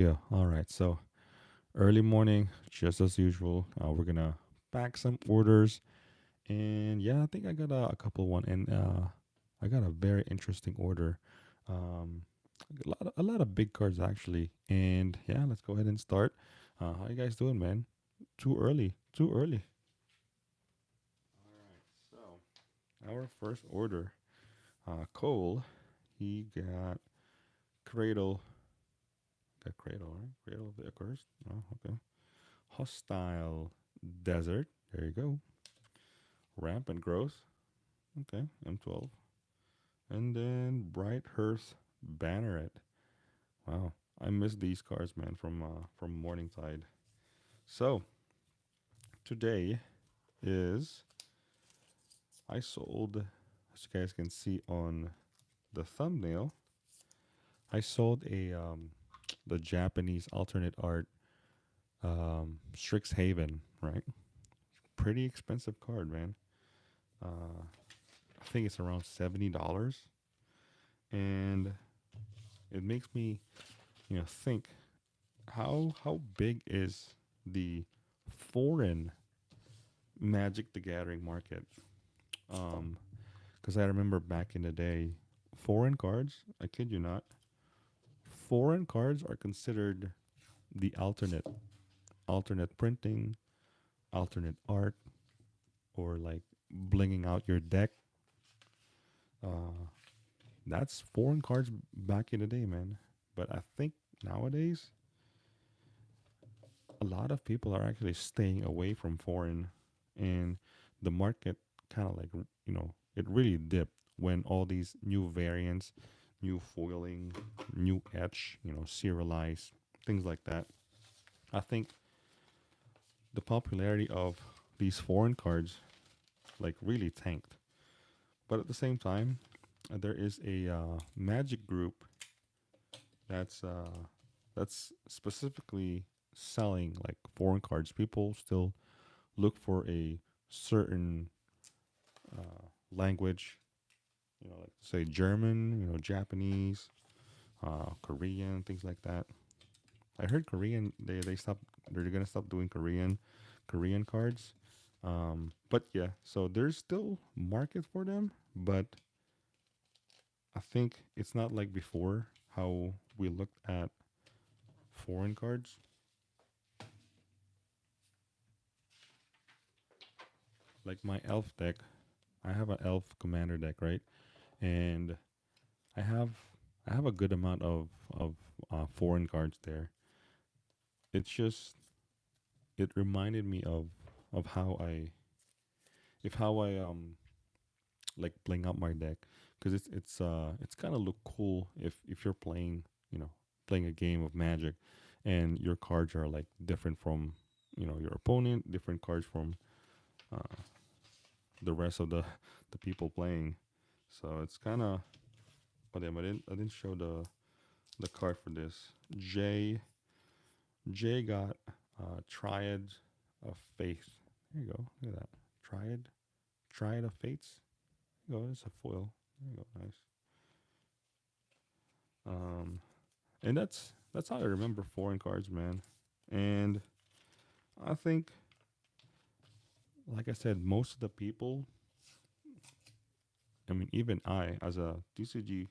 Yeah, all right. So early morning, just as usual. We're gonna pack some orders, and yeah, I think I got a couple one, and I got a very interesting order. Um, a lot of big cards actually, and yeah, let's go ahead and start. How you guys doing, man? Too early. Too early. All right. So our first order, Cole, he got Cradle. Got Cradle, right? Cradle of the Accursed. Oh, okay. Hostile Desert. There you go. Rampant Growth. Okay, M12. And then Bright Hearth Banneret. Wow, I miss these cards, man, from Morningside. So today is I sold, as you guys can see on the thumbnail, I sold a the Japanese alternate art Strixhaven, right? Pretty expensive card, man. Uh, I think it's around $70, and it makes me think how big is the foreign Magic the Gathering market? Um, because I remember back in the day, foreign cards. I kid you not, foreign cards are considered the alternate printing, alternate art, or like blinging out your deck. Uh, that's foreign cards back in the day, man. But I think nowadays a lot of people are actually staying away from foreign, and the market kind of like it really dipped when all these new variants, new foiling, new etch, serialized things like that. I think the popularity of these foreign cards like really tanked. But at the same time, there is a magic group that's specifically selling like foreign cards. People still look for a certain language, like say German, Japanese, Korean, things like that. I heard Korean they're gonna stop doing Korean cards. But yeah, so there's still market for them, but I think it's not like before how we looked at foreign cards. Like my elf deck, I have an elf commander deck, right? And I have I have a good amount of foreign cards there. It's just it reminded me of how I like bling up my deck, because it's kind of look cool if you're playing, playing a game of Magic, and your cards are like different from your opponent, different cards from uh, the rest of the people playing. So it's kind of. Oh damn! I didn't show the card for this. Jay got Triad of Faith. There you go. Look at that. Triad of Fates. There you go. It's a foil. There you go. Nice. Um, and that's how I remember foreign cards, man. And I think, like I said, most of the people. I mean, even I, as a TCG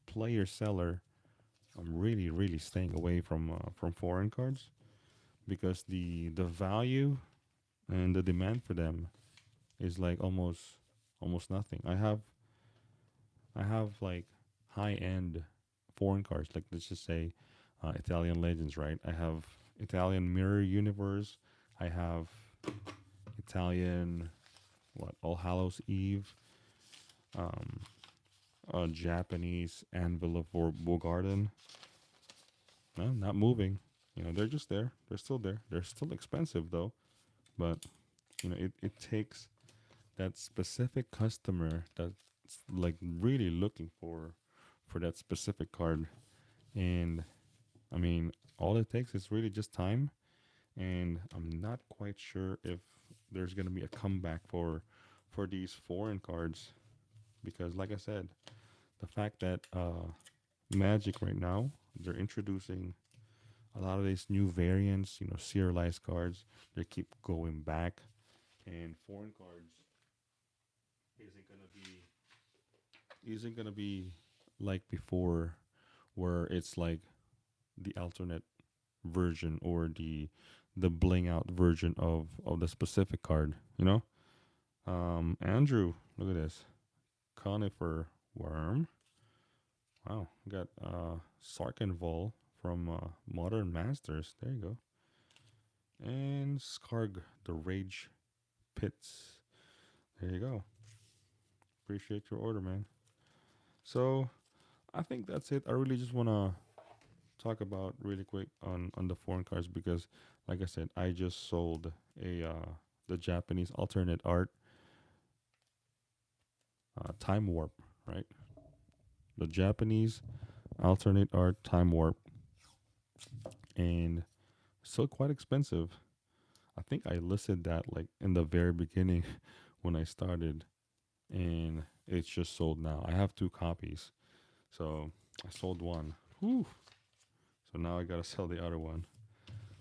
player seller, I'm really staying away from foreign cards, because the value and the demand for them is like almost nothing. I have like high end foreign cards, like let's just say Italian Legends, right? I have Italian Mirror Universe. I have Italian what All Hallows Eve, um, a Japanese Anvil of Bogarden. No, not moving. They're just there. They're still there. They're still expensive though, but it takes that specific customer that's like really looking for that specific card. And I mean, all it takes is really just time, and I'm not quite sure if there's going to be a comeback for these foreign cards, because like I said, the fact that Magic right now, they're introducing A lot of these new variants, serialized cards, they keep going back, and foreign cards isn't gonna be isn't gonna be like before, where it's like the alternate version or the bling out version of the specific card. Andrew, look at this conifer worm. Wow, we got Sarkenvol from Modern Masters. There you go. And Skarg, the Rage Pits. There you go. Appreciate your order, man. So I think that's it. I really just wanna talk about really quick on the foreign cards because, like I said, I just sold a the Japanese alternate art time warp, right? The Japanese alternate art time warp, and still quite expensive. I think I listed that like in the very beginning when I started, and it's just sold now. I have two copies, so I sold one. Whew. So now I gotta sell the other one.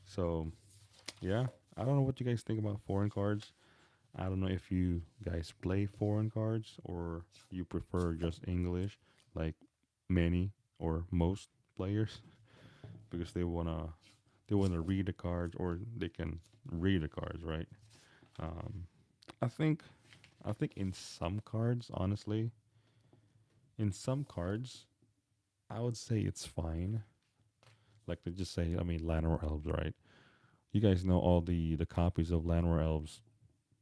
So yeah, I don't know what you guys think about foreign cards. I don't know if you guys play foreign cards or you prefer just English, like many or most players, because they wanna read the cards or they can read the cards, right? Um, I think I think in some cards, honestly, in some cards, I would say it's fine. Like they just say, I mean, Llanowar Elves, right? You guys know all the copies of Llanowar Elves.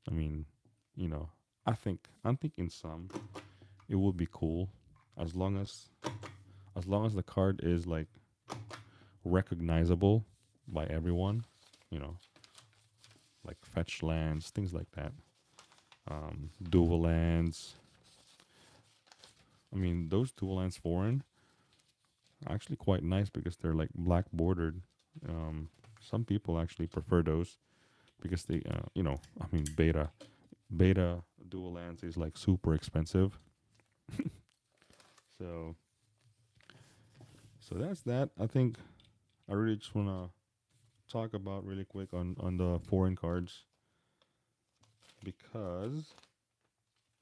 I mean, you know, I think in some it would be cool as long as the card is like recognizable by everyone, you know, like fetch lands, things like that. Dual lands. I mean, those dual lands foreign are actually quite nice because they're like black bordered. Some people actually prefer those because they, I mean, beta dual lands is like super expensive. So, so that's that. I think I really just wanna talk about really quick on the foreign cards because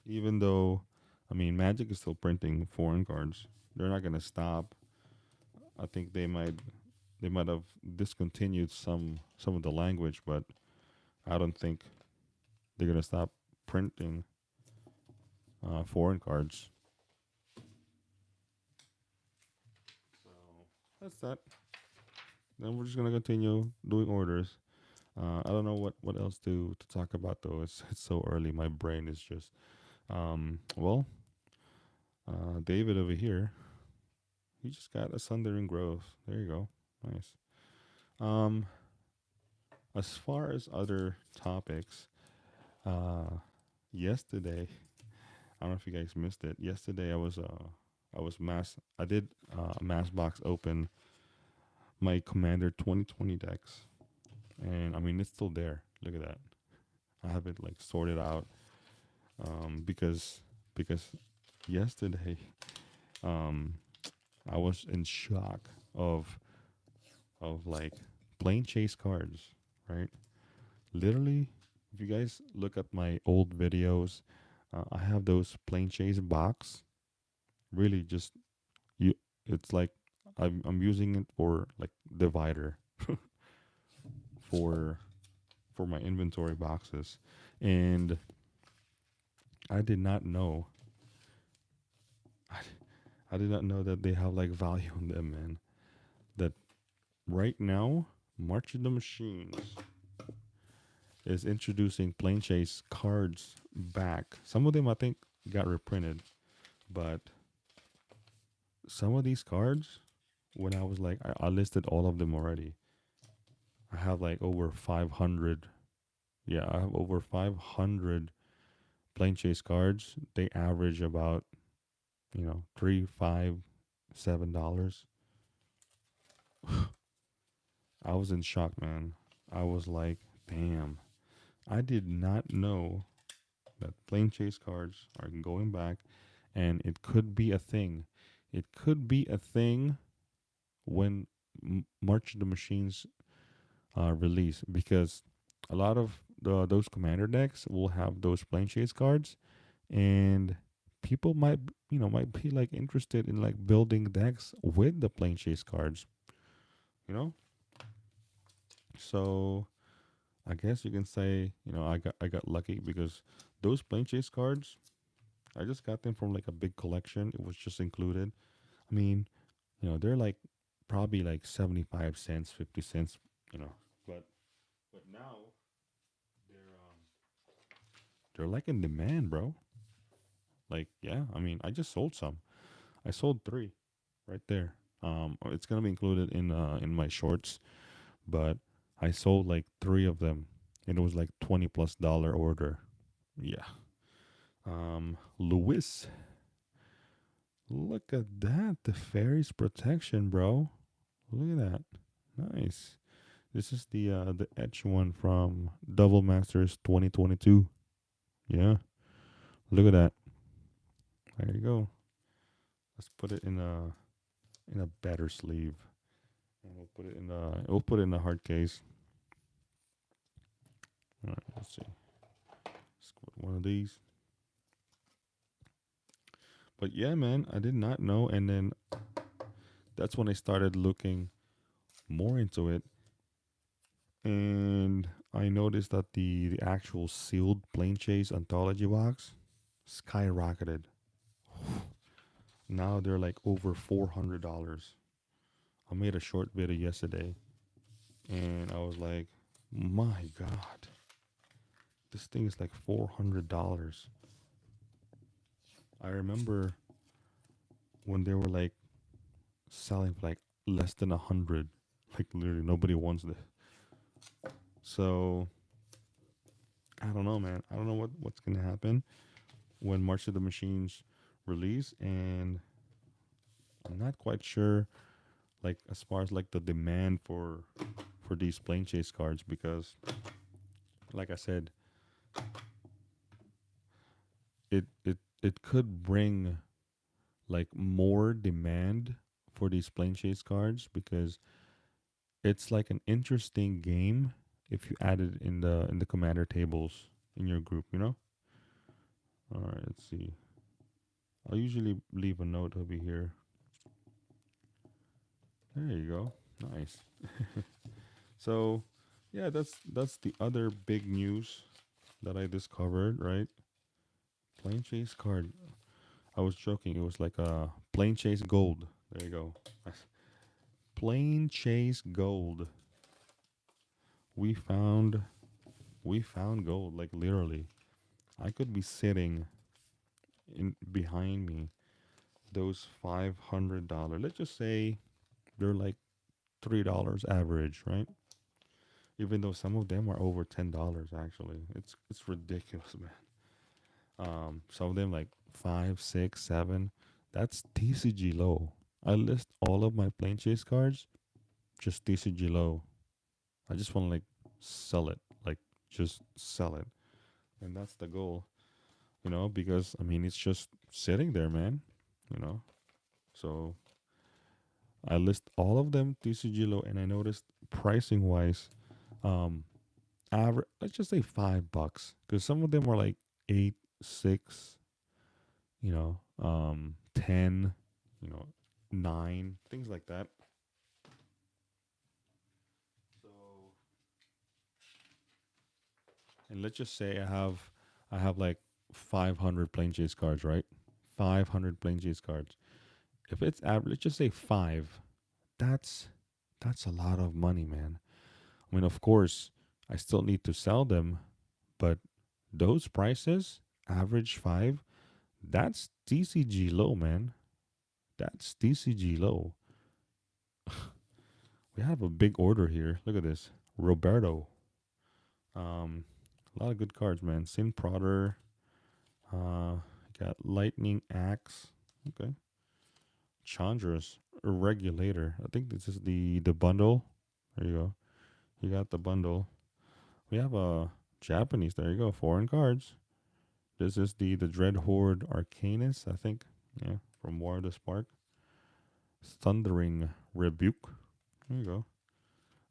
even though, I mean, Magic is still printing foreign cards, they're not gonna stop. I think they might have discontinued some of the language, but I don't think they're gonna stop printing foreign cards. So that's that. Then we're just gonna continue doing orders. I don't know what else to talk about though. It's so early. My brain is just well. David over here, he just got a Sundering Growth. There you go. Nice. Um, as far as other topics, uh, yesterday, I don't know if you guys missed it. Yesterday, I did a mass box open my Commander 2020 decks, and I mean it's still there. Look at that. I have it like sorted out, because yesterday, um, I was in shock of like plane chase cards, right? Literally, if you guys look at my old videos, I have those plane chase box. Really, just you. It's like I'm using it for like divider for for my inventory boxes, and I did not know. I, I did not know that they have like value in them, man. That right now, March of the Machines is introducing plane chase cards back. Some of them I think got reprinted, but some of these cards, when I was like, I listed all of them already. I have like over 500. Yeah, I have over 500 plane chase cards. They average about, three, five, $7. I was in shock, man. I was like, damn. I did not know that plane chase cards are going back, and it could be a thing. It could be a thing when March of the Machines release, because a lot of those commander decks will have those plane chase cards, and people might be like interested in like building decks with the plane chase cards, you know. So I guess you can say, I got lucky because those plane chase cards, I just got them from like a big collection. It was just included. I mean, they're like probably like 75 cents, 50 cents, you know. But now they're um they're like in demand, bro. Like, yeah, I mean, I just sold some. I sold 3 right there. It's going to be included in my shorts, but I sold like 3 of them. And it was like $20+ order. Yeah. Lewis, look at that. The fairies protection, bro. Look at that. Nice. This is the etch one from Double Masters 2022. Yeah. Look at that. There you go. Let's put it in a better sleeve. And we'll put it in the hard case. All right, let's see. Let's put one of these. But yeah, man, I did not know, and then that's when I started looking more into it, and I noticed that the actual sealed plane chase anthology box skyrocketed. Now they're like over $400. I made a short video yesterday, and I was like, my God, this thing is like $400. I remember when they were like selling for like less than 100. Like literally nobody wants this. So I don't know, man. I don't know what's gonna happen when March of the Machines release, and I'm not quite sure like as far as like the demand for these plane chase cards, because like I said, it could bring like more demand for these plane chase cards, because it's like an interesting game if you add it in the commander tables in your group, you know? All right, let's see. I'll usually leave a note over here. There you go. Nice. So, yeah, that's the other big news that I discovered, right? Plane chase card. I was joking. It was like a plane chase gold. There you go. Plane chase gold. We found we found gold, like literally. I could be sitting in behind me those $500. Let's just say they're like $3 average, right? Even though some of them are over $10 actually. It's ridiculous, man. Some of them like 5, 6, 7. That's TCG low. I list all of my plane chase cards just TCG low. I just want to like sell it, like just sell it, and that's the goal, because I mean it's just sitting there, man. You know, so I list all of them TCG low, and I noticed pricing wise, um, average. Let's just say $5, because some of them are like 8, 6, 10, 9, things like that. So, and let's just say I have like 500 plane chase cards, right? 500 plane chase cards. If it's average, let's just say 5. That's that's a lot of money, man. I mean, of course, I still need to sell them, but those prices, average 5, that's TCG low, man. That's TCG low. We have a big order here. Look at this. Roberto. Um, a lot of good cards, man. Sin Prodder. Got Lightning Axe. Okay. Chandra's Regulator. I think this is the bundle. There you go. You got the bundle. We have a Japanese. There you go. Foreign cards. This is the Dread Horde Arcanus, I think. Yeah, from War of the Spark. Thundering Rebuke. There you go.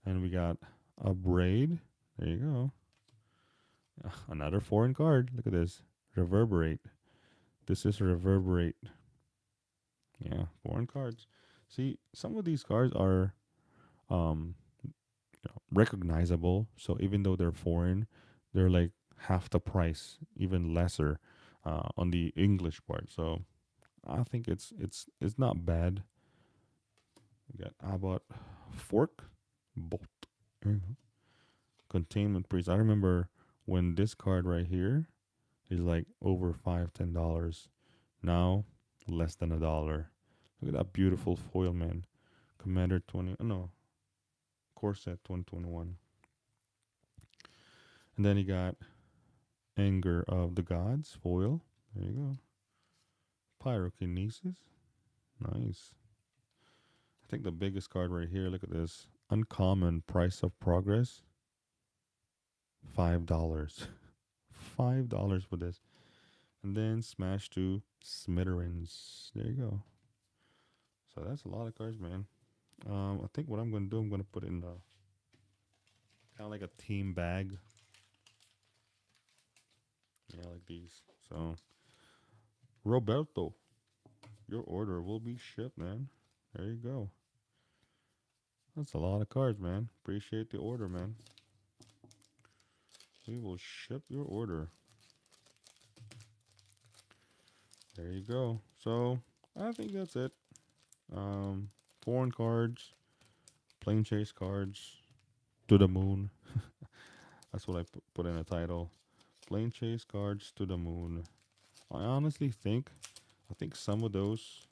And we got a braid. There you go. Another foreign card. Look at this. Reverberate. This is reverberate. Yeah, foreign cards. See, some of these cards are um recognizable. So even though they're foreign, they're like half the price, even lesser, on the English part. So I think it's not bad. We got Abbott Fork Bolt. There you go. Containment Priest. I remember when this card right here is like over $5-10. Now less than $1. Look at that beautiful foil, man. Commander 20. Oh no, Corset 2021. And then you got Anger of the Gods foil. There you go. Pyrokinesis. Nice. I think the biggest card right here. Look at this. Uncommon Price of Progress. $5. $5 for this. And then Smash to Smithereens. There you go. So that's a lot of cards, man. I think what I'm gonna do, I'm gonna put it in the kind of like a team bag. Yeah, like these. So Roberto, your order will be shipped, man. There you go. That's a lot of cards, man. Appreciate the order, man. We will ship your order. There you go. So I think that's it. Um, Foreign cards, plane chase cards, to the moon. That's what I put in the title. Plane chase cards to the moon. I honestly think some of those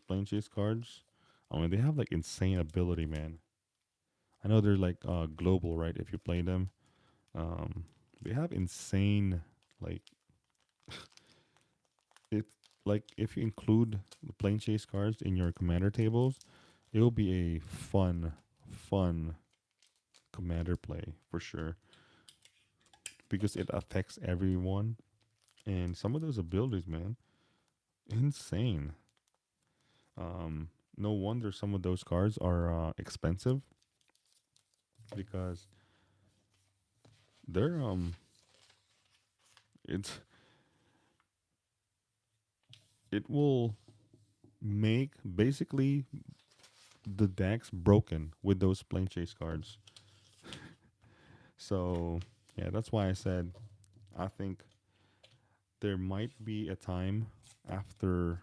plane chase cards, I mean, they have like insane ability, man. I know they're like global, right? If you play them, um, they have insane like it. Like if you include the plane chase cards in your commander tables, it will be a fun commander play for sure because it affects everyone. And some of those abilities, man, insane. No wonder some of those cards are expensive because they're it's it will make basically the decks broken with those plane chase cards. So yeah, that's why I said I think there might be a time after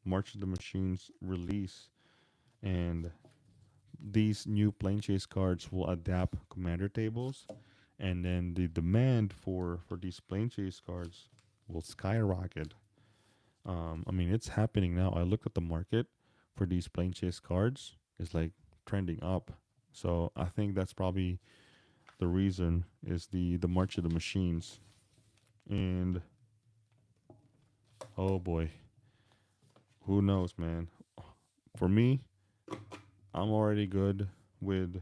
March of the Machines release and these new plane chase cards will adapt commander tables and then the demand for these plane chase cards will skyrocket. I mean, it's happening now. I looked at the market for these plane chase cards. It's like trending up. So I think that's probably the reason is the March of the Machines. And oh boy, who knows, man? For me, I'm already good with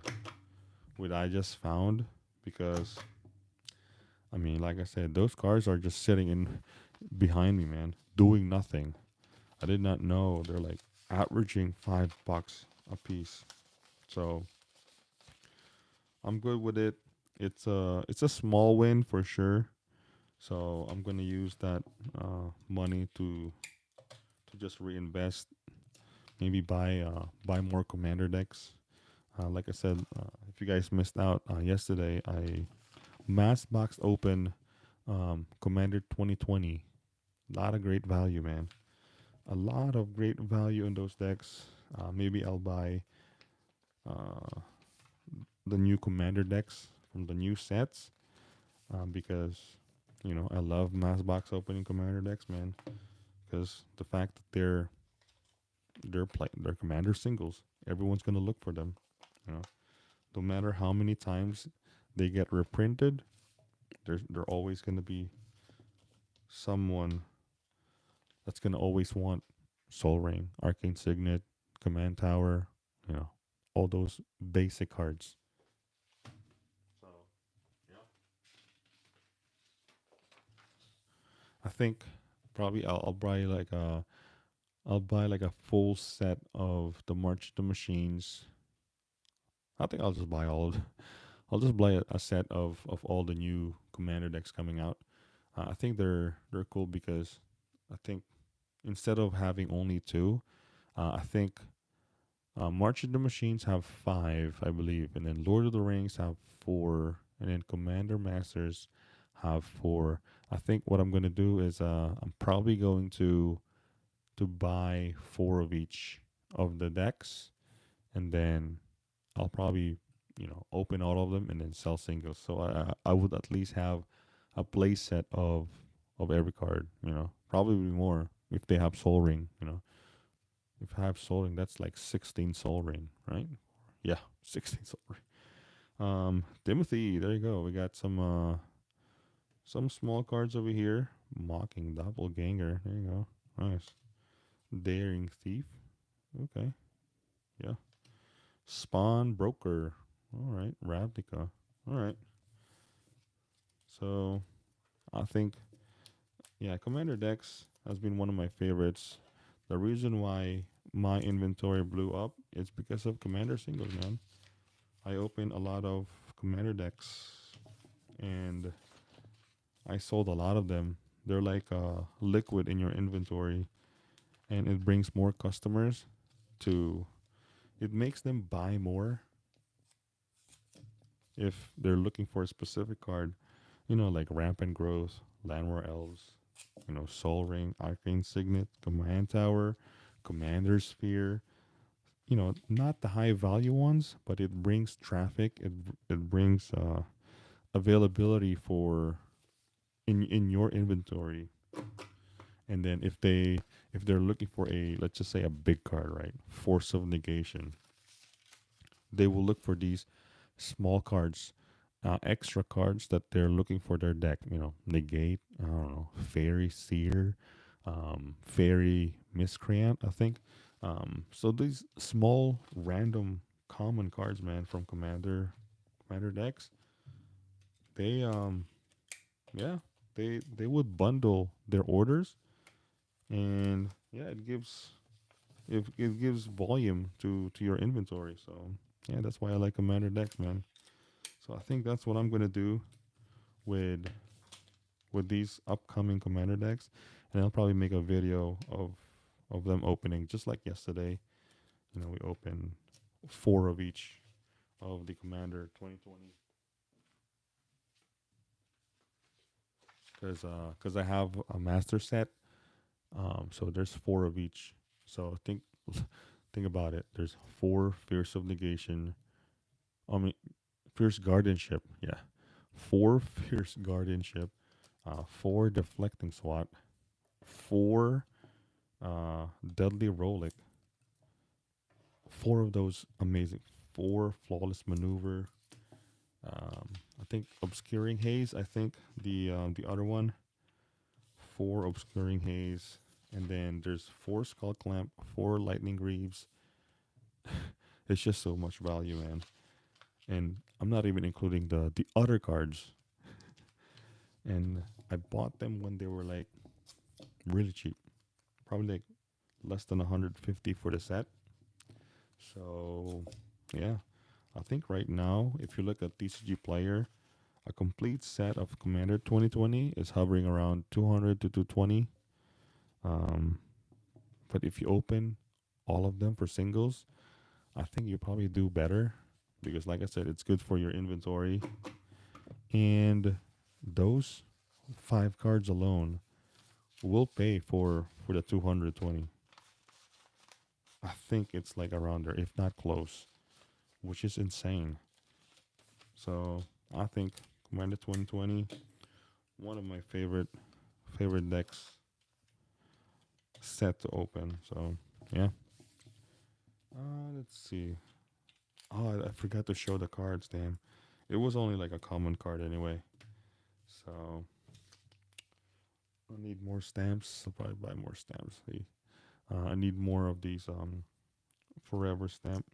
I just found because I mean, like I said, those cards are just sitting in behind me, man, doing nothing. I did not know they're like averaging $5 a piece. So I'm good with it. It's a small win for sure. So I'm gonna use that money to just reinvest. Maybe buy more commander decks. Like I said, if you guys missed out yesterday, I mass box open Commander 2020. A lot of great value, man. A lot of great value in those decks. Maybe I'll buy uh, the new commander decks from the new sets because I love mass box opening commander decks, man. Because the fact that they're commander singles, everyone's gonna look for them. You know, no matter how many times they get reprinted, there's there always gonna be someone that's gonna always want Soul Ring, Arcane Signet, Command Tower. You know, all those basic cards. So yeah, I think probably I'll buy like I'll buy like a full set of the March the Machines. I think I'll just buy all of I'll just buy a set of all the new commander decks coming out. I think they're cool because I think instead of having only two, I think March of the Machines have five, I believe, and then Lord of the Rings have four, and then Commander Masters have four. I think what I'm gonna do is I'm probably going to buy four of each of the decks, and then I'll probably open all of them and then sell singles. So I would at least have a play set of every card. Probably more if they have Soul Ring. If I have Soul Ring, that's like 16 Soul Ring, right? Yeah, 16 Soul Ring. Timothy, there you go. We got some small cards over here. Mocking Doppelganger. There you go. Nice. Daring Thief. Okay. Yeah. Spawn Broker. All right. Ravnica. All right. So I think, yeah, Commander decks has been one of my favorites. The reason why my inventory blew up is because of Commander singles, man. I opened a lot of Commander decks and I sold a lot of them. They're like liquid in your inventory, and it brings more customers to. It makes them buy more if they're looking for a specific card. Like Rampant Growth, Landwar Elves, Soul Ring, Arcane Signet, Command Tower, Commander Sphere. Not the high value ones, but it brings traffic. It brings availability for in your inventory. And then if they're looking for a, let's just say, a big card, right? Force of Negation. They will look for these small cards, extra cards that they're looking for their deck. Negate. I don't know. Fairy Seer, Fairy Miscreant. I think. So these small random common cards, man, from Commander decks. They yeah, they would bundle their orders, and yeah, it gives volume to your inventory. So yeah, that's why I like Commander decks, man. So I think that's what I'm gonna do with with these upcoming Commander decks, and I'll probably make a video of them opening, just like yesterday. We opened four of each of the Commander 2020 because I have a master set. So there's four of each. So think about it. There's four Fierce of Negation. I mean, Fierce Guardianship. Yeah, four Fierce Guardianship. Four Deflecting SWAT. Four Deadly Relic. Four of those amazing. Four Flawless Maneuver. I think Obscuring Haze. I think the other one. Four Obscuring Haze. And then there's four Skull Clamp, four Lightning Greaves. It's just so much value, man. And I'm not even including the other cards. And I bought them when they were like really cheap, probably like less than 150 for the set. So yeah, I think right now, if you look at TCG Player, a complete set of Commander 2020 is hovering around 200 to 220. Um, but if you open all of them for singles, I think you probably do better because, like I said, it's good for your inventory. And those five cards alone will pay for the 220. I think it's like around there, if not close, which is insane. So I think Commander 2020, one of my favorite decks set to open. So yeah. Let's see. Oh, I forgot to show the cards. Damn, it was only like a common card anyway. So I need more stamps. I'll probably buy more stamps. See, I need more of these forever stamp.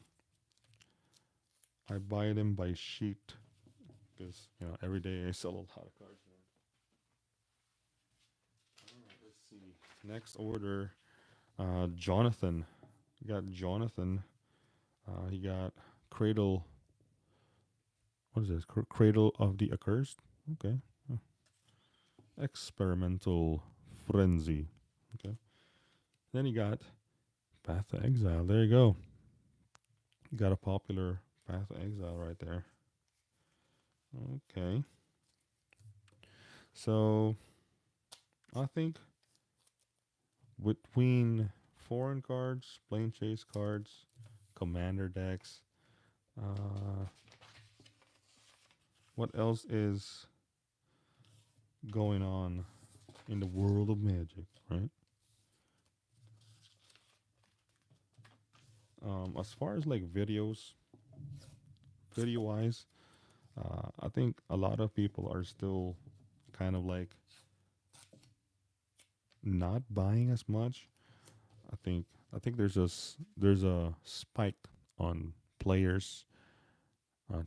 I buy them by sheet because every day I sell a lot of cards. Man. All right, let's see. Next order. Jonathan. You got Jonathan. He got Cradle. What is this? Cradle of the Accursed. Okay. Huh. Experimental Frenzy. Okay. Then you got Path to Exile. There you go. You got a popular Path to Exile right there. Okay. So I think between foreign cards, plane chase cards, commander decks, uh, what else is going on in the world of Magic, right? As far as like video wise, I think a lot of people are still kind of like not buying as much. I think I think there's a spike on players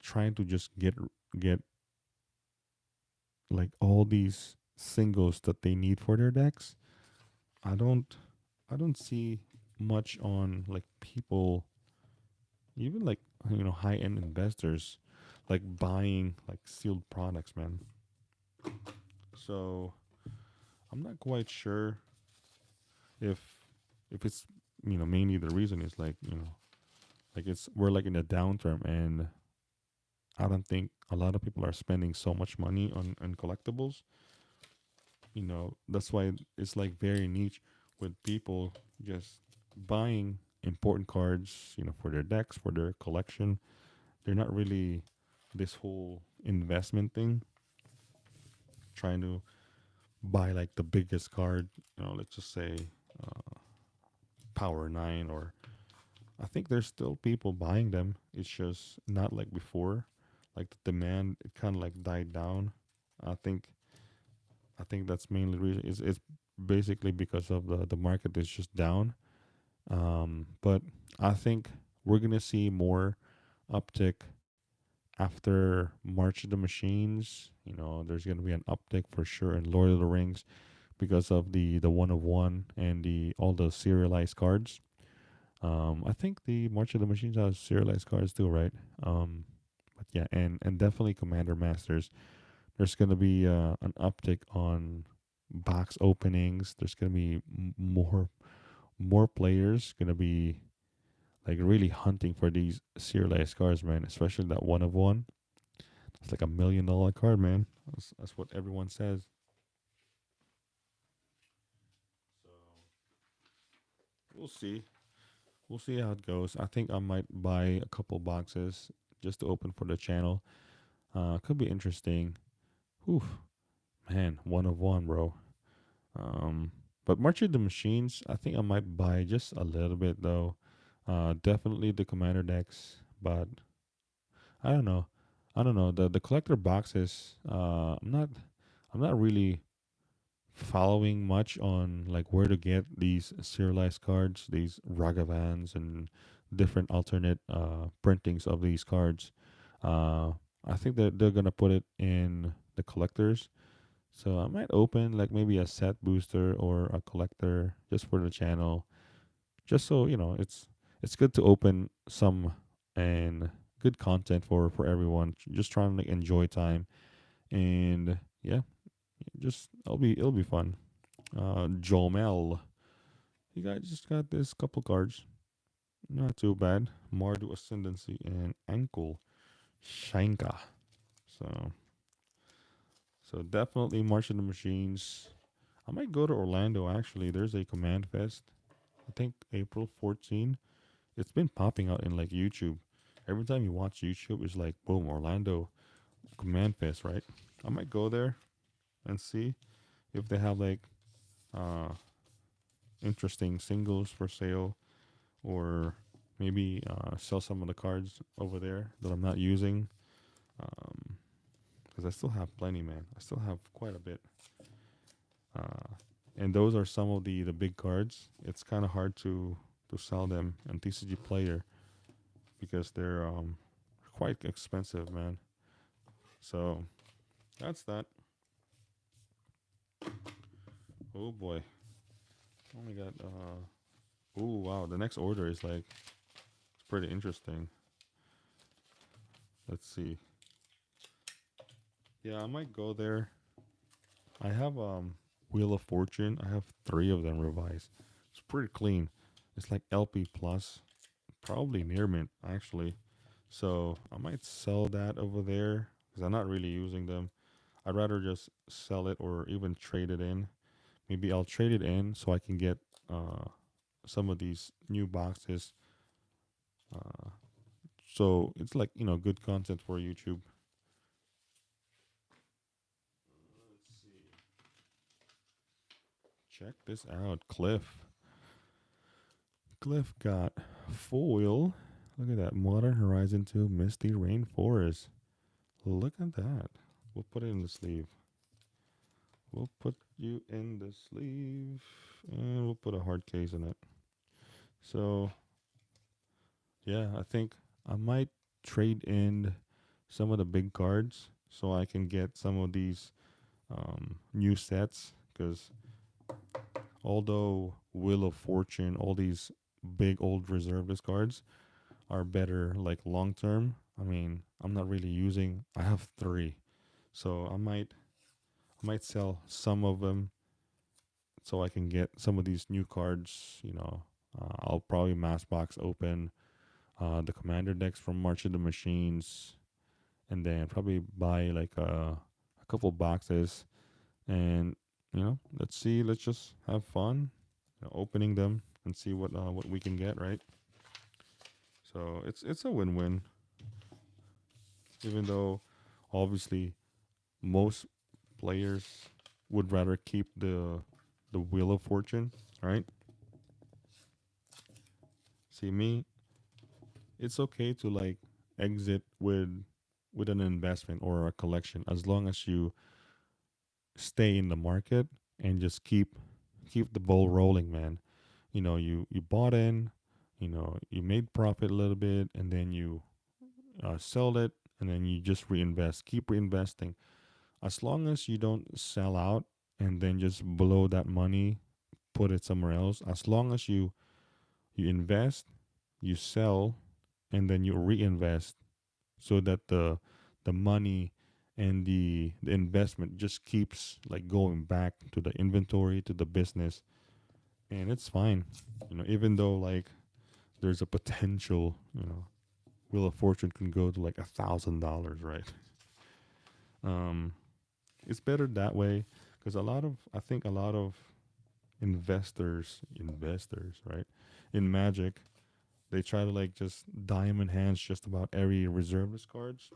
trying to just get like all these singles that they need for their decks. I don't I don't see much on like people, even like high end investors, like buying like sealed products, man. So I'm not quite sure if it's mainly the reason is like like it's we're like in a downturn, and I don't think a lot of people are spending so much money on collectibles. That's why it's like very niche with people just buying important cards, for their decks, for their collection. They're not really this whole investment thing, trying to buy like the biggest card, let's just say Power 9, or I think there's still people buying them. It's just not like before. Like the demand, it kind of like died down. I think I think that's mainly the reason. It's basically because of the market is just down. But I think we're gonna see more uptick after March of the Machines. There's gonna be an uptick for sure in Lord of the Rings because of the one of one and the all the serialized cards. I think the March of the Machines has serialized cards too, right? But yeah, and definitely Commander Masters. There's gonna be an uptick on box openings. There's gonna be more players gonna be like really hunting for these serialized cards, man. Especially that one of one. It's like $1 million card, man. That's what everyone says. So we'll see. We'll see how it goes. I think I might buy a couple boxes just to open for the channel. Could be interesting. Whew, man, one of one, bro. Um, but March of the Machines, I think I might buy just a little bit though. Definitely the commander decks, but I don't know. I don't know the collector boxes. I'm not really following much on like where to get these serialized cards, these Ragavans and different alternate printings of these cards. Uh, I think that they're gonna put it in the collectors. So I might open like maybe a set booster or a collector just for the channel, just so it's good to open some and good content for everyone. Just trying to like enjoy time, and yeah, just it'll be fun. Jomel, you guys just got this couple cards, not too bad. Mardu Ascendancy and Ankle Shanka. So definitely March of the Machines. I might go to Orlando actually. There's a Command Fest. I think April 14. It's been popping out in like YouTube. Every time you watch YouTube, it's like boom, Orlando Command Fest, right? I might go there and see if they have like uh interesting singles for sale, or maybe sell some of the cards over there that I'm not using. Um, because I still have plenty, man. I still have quite a bit. Uh, and those are some of the big cards. It's kind of hard to sell them on TCG Player because they're quite expensive, man. So that's that. Oh boy, only got Ooh, wow. The next order is like it's pretty interesting. Let's see. Yeah, I might go there. I have Wheel of Fortune. I have three of them revised. It's pretty clean. It's like LP plus, probably near mint actually. So I might sell that over there because I'm not really using them. I'd rather just sell it or even trade it in. Maybe I'll trade it in so I can get uh, some of these new boxes. Uh, so it's like good content for YouTube. Let's see. Check this out, Cliff. Cliff got foil. Look at that, Modern Horizon 2 Misty Rainforest. Look at that. We'll put it in the sleeve. We'll put you in the sleeve, and we'll put a hard case in it. So yeah, I think I might trade in some of the big cards so I can get some of these new sets. Because although Wheel of Fortune, all these big old reservist cards are better like long term. I mean, I'm not really using. I have three, so I might sell some of them so I can get some of these new cards. I'll probably mass box open the commander decks from March of the Machines, and then probably buy like a couple boxes, and let's see, let's just have fun opening them and see what we can get, right? So it's a win-win, even though obviously most players would rather keep the Wheel of Fortune, right? See me, it's okay to like exit with an investment or a collection as long as you stay in the market and just keep the ball rolling, man. You bought in, you made profit a little bit, and then you sell it, and then you just reinvest. Keep reinvesting. As long as you don't sell out and then just blow that money, put it somewhere else. As long as you invest, you sell, and then you reinvest, so that the money and the investment just keeps like going back to the inventory, to the business, and it's fine. Even though like there's a potential, Wheel of Fortune can go to like $1,000, right? um it's better that way, because I think a lot of investors, right, in Magic, they try to like just diamond hands just about every reservist cards.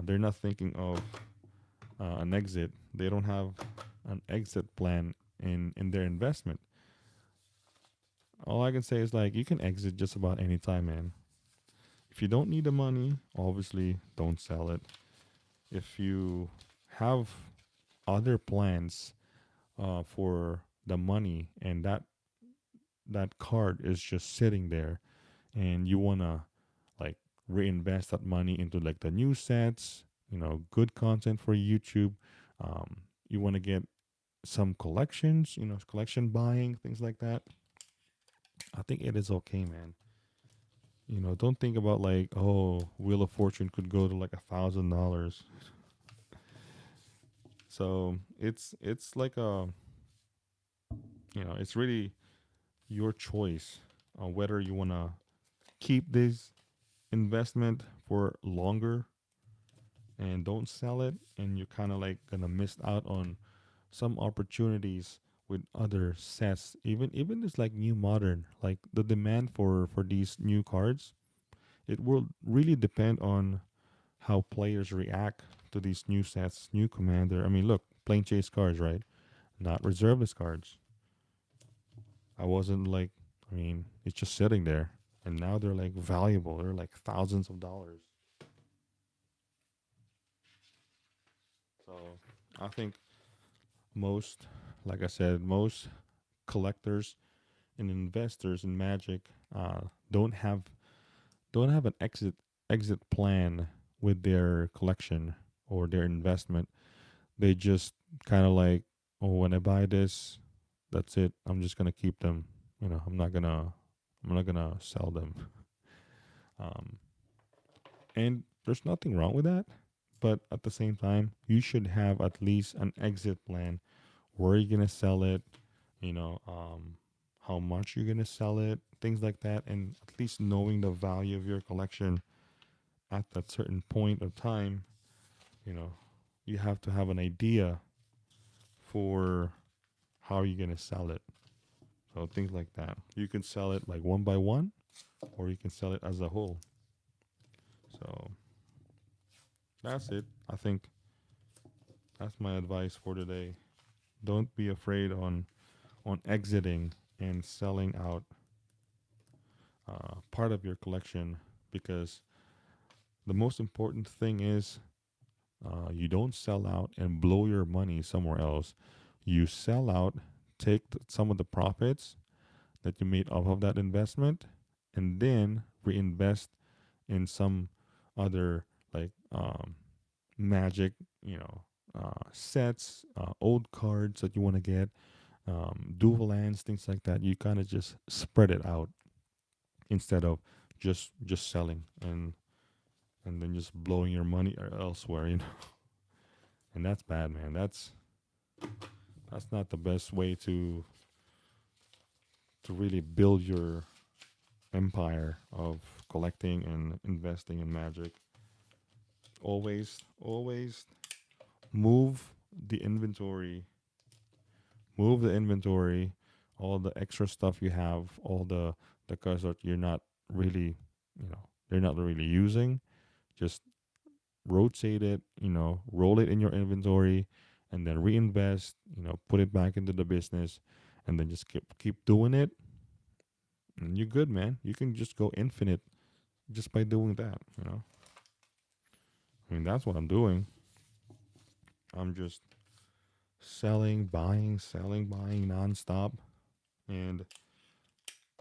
They're not thinking of an exit. They don't have an exit plan in their investment. All I can say is like you can exit just about any time, man. If you don't need the money, obviously don't sell it. If you have other plans for the money, and that card is just sitting there, and you wanna like reinvest that money into like the new sets, good content for YouTube. You want to get some collections, collection buying, things like that. I think it is okay, man. Don't think about like, oh, Wheel of Fortune could go to like $1,000. So it's like it's really your choice on whether you want to keep this investment for longer and don't sell it, and you're kind of like gonna miss out on some opportunities with other sets. Even it's like new modern, like the demand for these new cards, it will really depend on how players react to these new sets, new commander. I mean, look, plain chase cards, right? Not reservist cards. I wasn't like, I mean, it's just sitting there, and now they're like valuable. They're like thousands of dollars. So I think most, like I said, most collectors and investors in Magic uh, don't have don't have an exit plan with their collection or their investment. They just kind of like, oh, when I buy this, that's it. I'm just gonna keep them. I'm not gonna sell them. Um, and there's nothing wrong with that. But at the same time, you should have at least an exit plan. Where are you gonna sell it? You know, how much you're gonna sell it, things like that, and at least knowing the value of your collection at that certain point of time. You know, you have to have an idea for how you're gonna sell it. So things like that. You can sell it like one by one, or you can sell it as a whole. So that's it. I think that's my advice for today. Don't be afraid on exiting and selling out part of your collection, because the most important thing is you don't sell out and blow your money somewhere else. You sell out, take some of the profits that you made off of that investment, and then reinvest in some other, like magic, sets, old cards that you want to get, dual lands, things like that. You kind of just spread it out instead of just selling and then just blowing your money elsewhere, and that's bad, man. That's not the best way to really build your empire of collecting and investing in magic. Always move the inventory, move the inventory, all the extra stuff you have, all the cards that you're not really, they're not really using. Just rotate it, roll it in your inventory, and then reinvest, put it back into the business, and then just keep doing it, and you're good, man. You can just go infinite just by doing that. I mean, that's what I'm doing. I'm just selling, buying nonstop. And,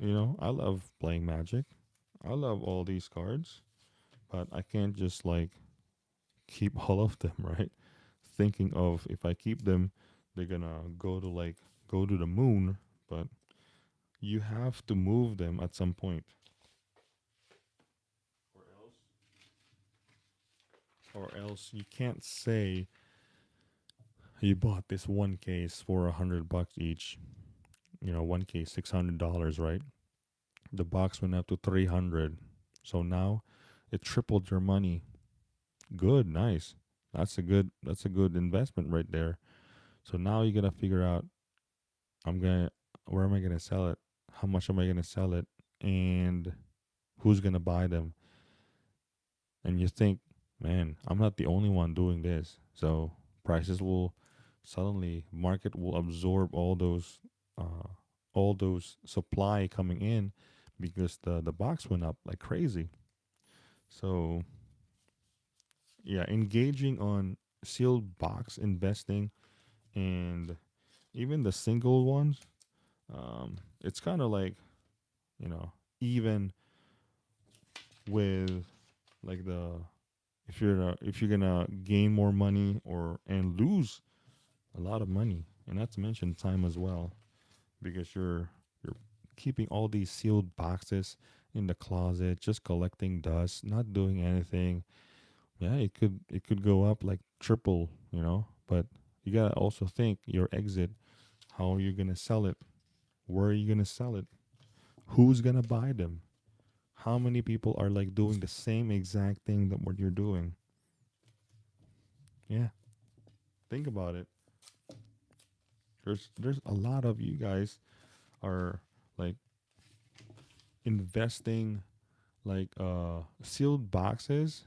I love playing Magic. I love all these cards, but I can't just like keep all of them, right? Thinking of if I keep them, they're gonna go to the moon, but you have to move them at some point, or else you can't say you bought this one case for $100 each. One case $600, right? The box went up to 300, so now it tripled your money. Good, nice. That's a good investment right there. So now you gotta figure out, I'm gonna where am I gonna sell it? How much am I gonna sell it? And who's gonna buy them? And you think, man, I'm not the only one doing this. So prices will suddenly market will absorb uh all those supply coming in because the box went up like crazy. So yeah, engaging on sealed box investing and even the single ones, it's kind of like, you know even with like the if you're gonna gain more money or and lose a lot of money, and not to mention time as well, because you're keeping all these sealed boxes in the closet, just collecting dust, not doing anything. Yeah, it could go up like triple, but you gotta also think your exit. How are you gonna sell it? Where are you gonna sell it? Who's gonna buy them? How many people are like doing the same exact thing that what you're doing? Yeah, think about it. There's a lot of you guys are like investing like sealed boxes,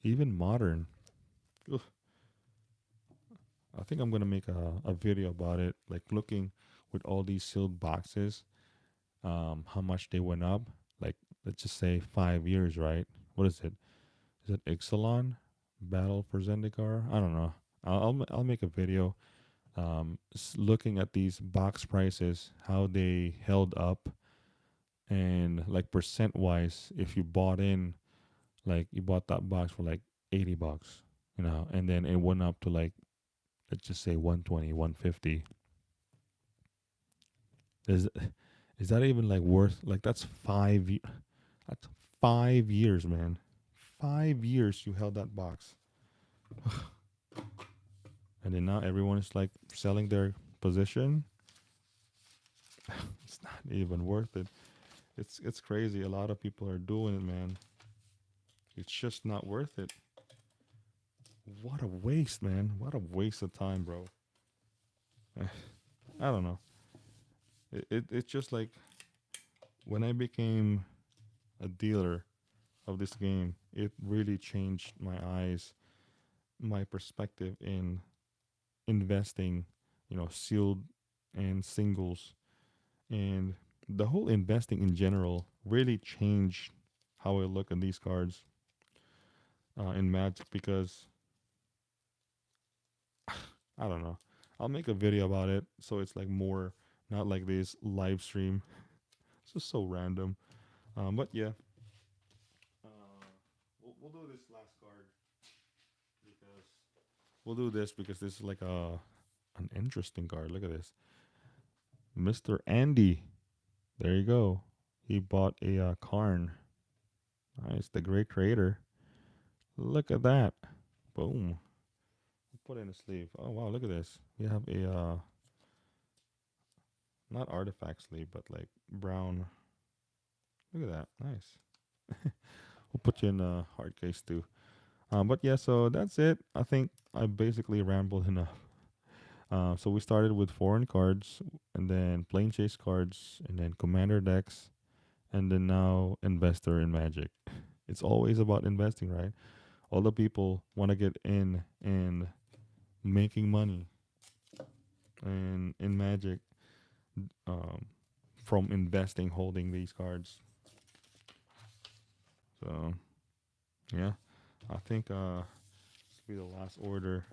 even modern. Ugh, I think I'm gonna make a video about it, like looking with all these sealed boxes, how much they went up. Like let's just say 5 years, right? What is it? Is it Ixalan Battle for Zendikar? I don't know. I'll make a video looking at these box prices, how they held up, and like percent wise, if you bought in, like you bought that box for like $80, and then it went up to like, let's just say 120, 150. There's Is that even like worth like that's 5 years, man. 5 years you held that box. And then now everyone is like selling their position. It's not even worth it. It's crazy. A lot of people are doing it, man. It's just not worth it. What a waste, man. What a waste of time, bro. I don't know. It's just like when I became a dealer of this game, it really changed my eyes, my perspective in investing, sealed and singles, and the whole investing in general really changed how I look at these cards in Magic because I don't know. I'll make a video about it so it's like more not like this live stream. It's just so random. But yeah, we'll do this last card because we'll do this because this is like an interesting card. Look at this, Mr. Andy. There you go. He bought a Karn. Nice, the great creator. Look at that. Boom. Put in a sleeve. Oh wow, look at this. We have a not artifact sleeve, but like brown. Look at that. Nice. We'll put you in a hard case too. But yeah, so that's it. I think I basically rambled enough. So we started with foreign cards, and then plane chase cards, and then commander decks, and then now investor in Magic. It's always about investing, right? All the people want to get in and making money and in Magic um, from investing, holding these cards. So yeah, I think this will be the last order.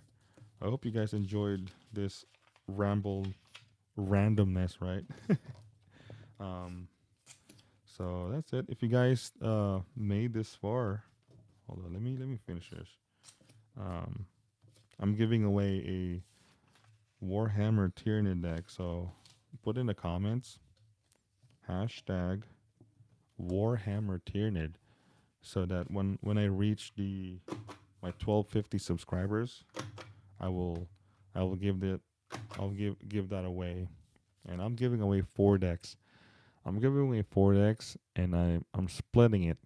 I hope you guys enjoyed this ramble randomness, right? um, so that's it. If you guys made this far, hold on. Let me finish this. Um, I'm giving away a Warhammer Tyranid deck. So put in the comments hashtag Warhammer Tyranid so that when I reach the my 1250 subscribers, I will I will give that I'll give that away. And I'm giving away 4 decks. I'm giving away 4 decks and I'm splitting it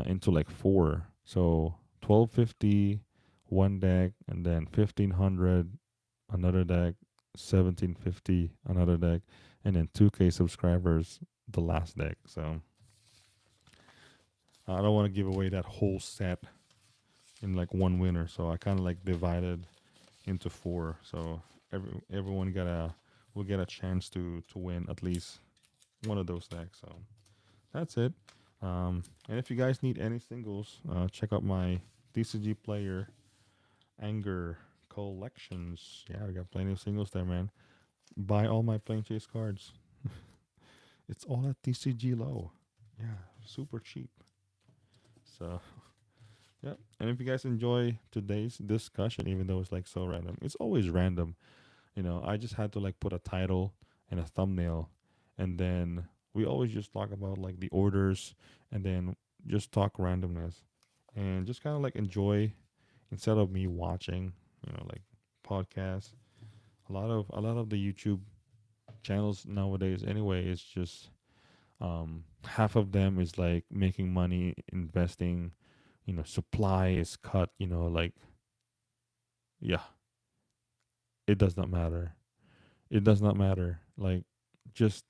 into like 4. So 1250 one deck and then 1500 another deck, 1750 another deck, and then 2K subscribers the last deck. So I don't want to give away that whole set in like one winner. So I kind of like divided into 4. So everyone will get a chance to win at least one of those decks. So that's it. And if you guys need any singles, check out my TCG player anger collections. Yeah, we got plenty of singles there, man. Buy all my plane chase cards. It's all at TCG low. Yeah, super cheap. So yeah. And if you guys enjoy today's discussion, even though it's like so random, it's always random. I just had to like put a title and a thumbnail, and then we always just talk about like the orders, and then just talk randomness, and just kind of like enjoy instead of me watching, like podcasts. A lot of the YouTube channels nowadays, anyway, is just half of them is like making money investing. Supply is cut. Like yeah, it does not matter. It does not matter. Like just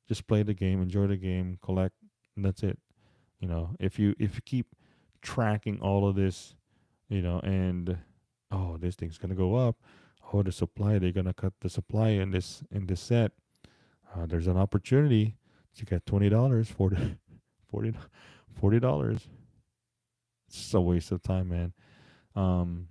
just play the game, enjoy the game, collect, and that's it. If you keep tracking all of this, and oh, this thing's gonna go up. Oh, the supply, they're gonna cut the supply in this set. There's an opportunity to get $20 for the 40 $40. It's a waste of time, man. Um,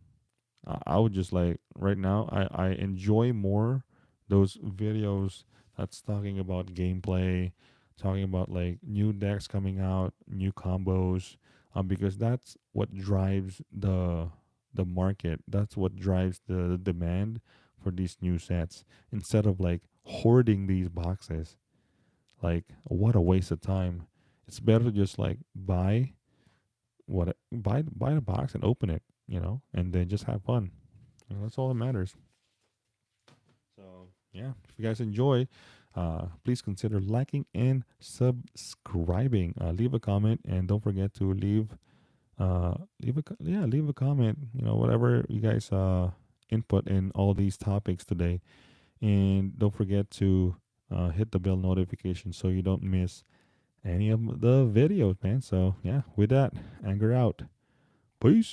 I would just like right now. I enjoy more those videos that's talking about gameplay, talking about like new decks coming out, new combos, because that's what drives the market. That's what drives the demand for these new sets. Instead of like hoarding these boxes, Like, what a waste of time. It's better to just like buy the box and open it, and then just have fun. That's all that matters. So yeah, if you guys enjoy, please consider liking and subscribing. Leave a comment, and don't forget to leave a comment. Whatever you guys input in all these topics today, and don't forget to hit the bell notification so you don't miss any of the videos, man. So yeah, with that, Anger out. Peace.